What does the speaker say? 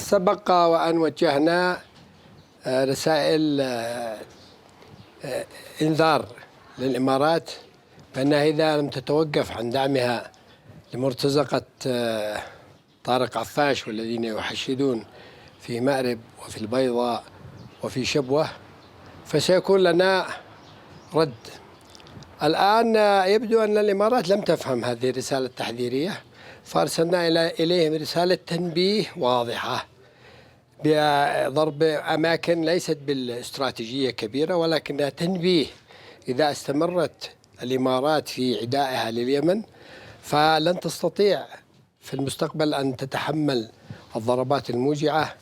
سبق وأن وجهنا رسائل إنذار للإمارات بأنها إذا لم تتوقف عن دعمها لمرتزقة طارق عفاش والذين يحشدون في مأرب وفي البيضاء وفي شبوة فسيكون لنا رد. الآن يبدو أن الإمارات لم تفهم هذه الرسالة التحذيرية، فأرسلنا إليهم رسالة تنبيه واضحة بضرب أماكن ليست بالاستراتيجية كبيرة، ولكنها تنبيه إذا استمرت الإمارات في عدائها لليمن فلن تستطيع في المستقبل أن تتحمل الضربات الموجعة